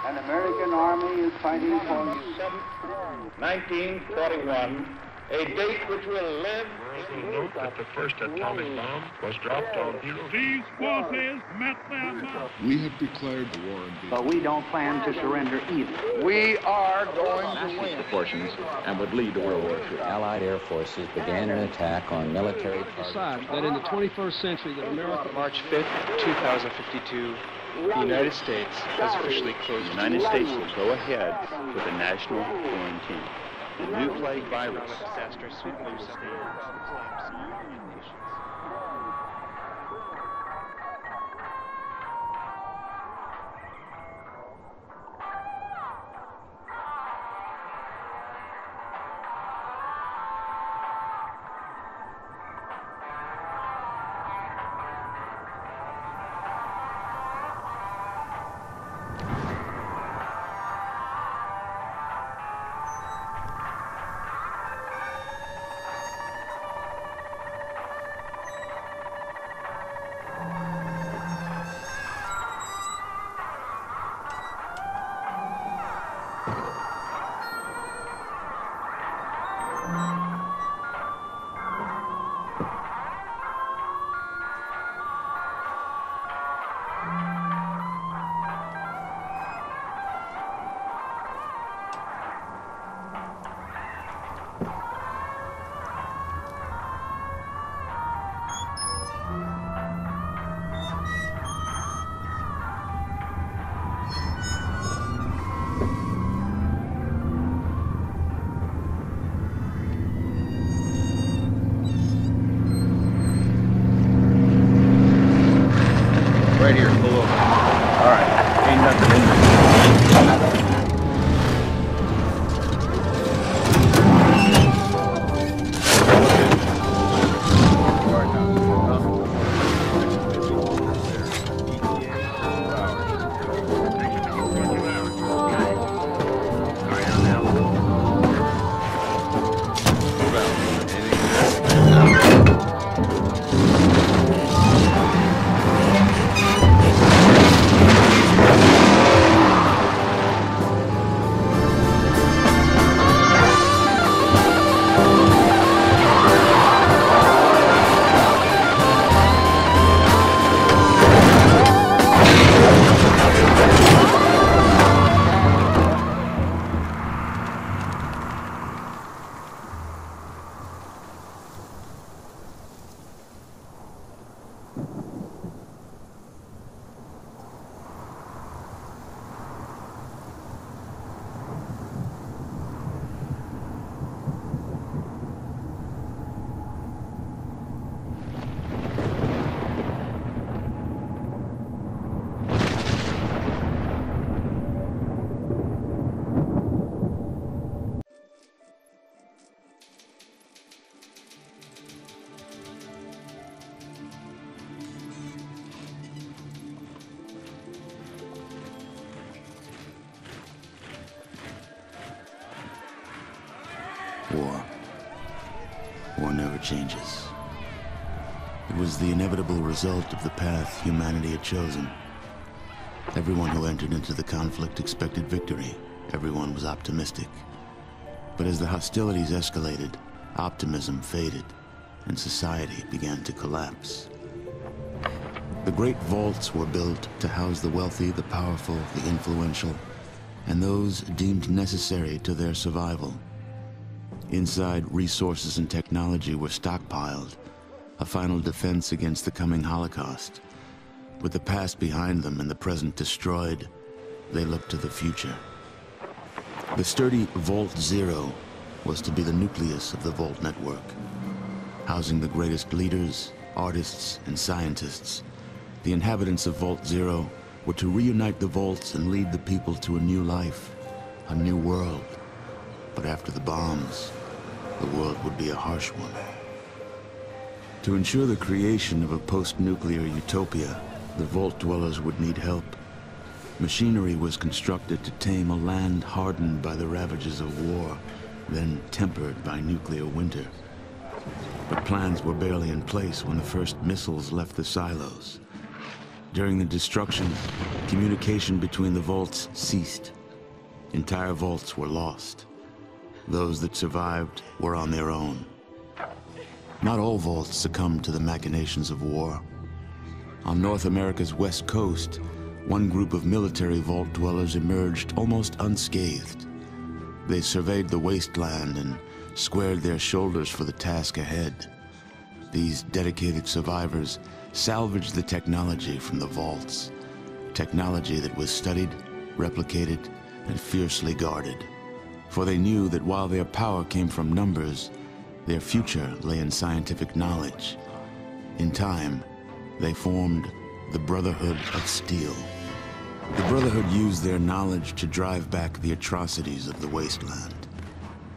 An American army is fighting for 1941, a date which will live. Also note that the first atomic bomb was dropped on Hiroshima. These forces met their match. We have declared the war in Vietnam. but we don't plan to surrender either. We are going to win. Proportions and would lead to World War III. Allied air forces began an attack on military targets. Decides that in the 21st century that America... March 5th, 2052, the United States has officially closed. The United States will go ahead with a national quarantine. The new plague virus. Disaster suitable Right here, pull over. All right, ain't nothing in there. War never changes. It was the inevitable result of the path humanity had chosen. Everyone who entered into the conflict expected victory. Everyone was optimistic. But as the hostilities escalated, optimism faded, and society began to collapse. The great vaults were built to house the wealthy, the powerful, the influential, and those deemed necessary to their survival. Inside, resources and technology were stockpiled, a final defense against the coming Holocaust. With the past behind them and the present destroyed, they looked to the future. The sturdy Vault Zero was to be the nucleus of the Vault network, housing the greatest leaders, artists, and scientists. The inhabitants of Vault Zero were to reunite the vaults and lead the people to a new life, a new world. But after the bombs, the world would be a harsh one. To ensure the creation of a post-nuclear utopia, the Vault dwellers would need help. Machinery was constructed to tame a land hardened by the ravages of war, then tempered by nuclear winter. But plans were barely in place when the first missiles left the silos. During the destruction, communication between the vaults ceased. Entire vaults were lost. Those that survived were on their own. Not all vaults succumbed to the machinations of war. On North America's west coast, one group of military vault dwellers emerged almost unscathed. They surveyed the wasteland and squared their shoulders for the task ahead. These dedicated survivors salvaged the technology from the vaults, technology that was studied, replicated, and fiercely guarded. For they knew that while their power came from numbers, their future lay in scientific knowledge. In time, they formed the Brotherhood of Steel. The Brotherhood used their knowledge to drive back the atrocities of the wasteland,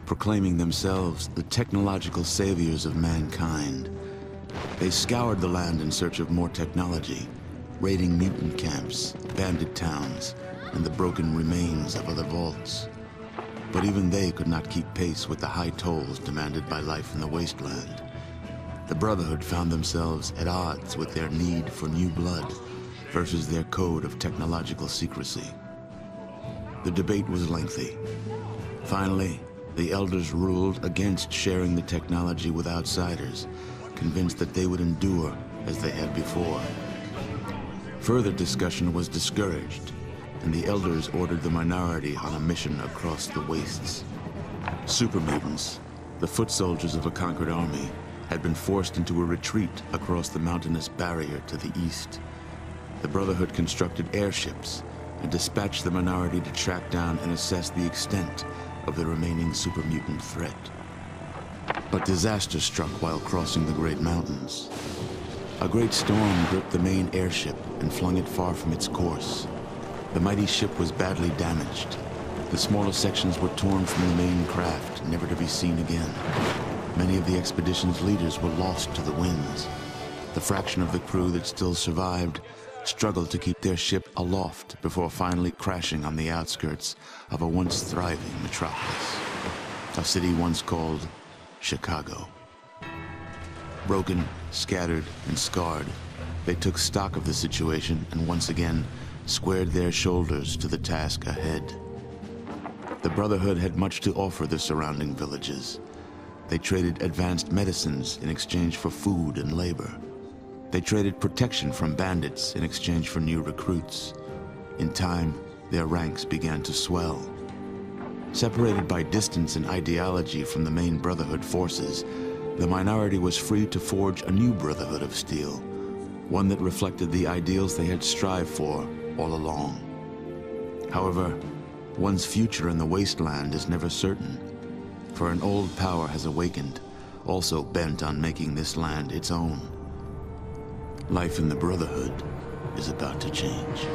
proclaiming themselves the technological saviors of mankind. They scoured the land in search of more technology, raiding mutant camps, bandit towns, and the broken remains of other vaults. But even they could not keep pace with the high tolls demanded by life in the wasteland. The Brotherhood found themselves at odds with their need for new blood versus their code of technological secrecy. The debate was lengthy. Finally, the Elders ruled against sharing the technology with outsiders, convinced that they would endure as they had before. Further discussion was discouraged, and the Elders ordered the minority on a mission across the wastes. Super mutants, the foot soldiers of a conquered army, had been forced into a retreat across the mountainous barrier to the east. The Brotherhood constructed airships and dispatched the minority to track down and assess the extent of the remaining super mutant threat. But disaster struck while crossing the Great Mountains. A great storm gripped the main airship and flung it far from its course. The mighty ship was badly damaged. The smaller sections were torn from the main craft, never to be seen again. Many of the expedition's leaders were lost to the winds. The fraction of the crew that still survived struggled to keep their ship aloft before finally crashing on the outskirts of a once thriving metropolis, a city once called Chicago. Broken, scattered, and scarred, they took stock of the situation and once again squared their shoulders to the task ahead. The Brotherhood had much to offer the surrounding villages. They traded advanced medicines in exchange for food and labor. They traded protection from bandits in exchange for new recruits. In time, their ranks began to swell. Separated by distance and ideology from the main Brotherhood forces, the minority was free to forge a new Brotherhood of Steel, one that reflected the ideals they had strived for all along. However, one's future in the wasteland is never certain, for an old power has awakened, also bent on making this land its own. Life in the Brotherhood is about to change.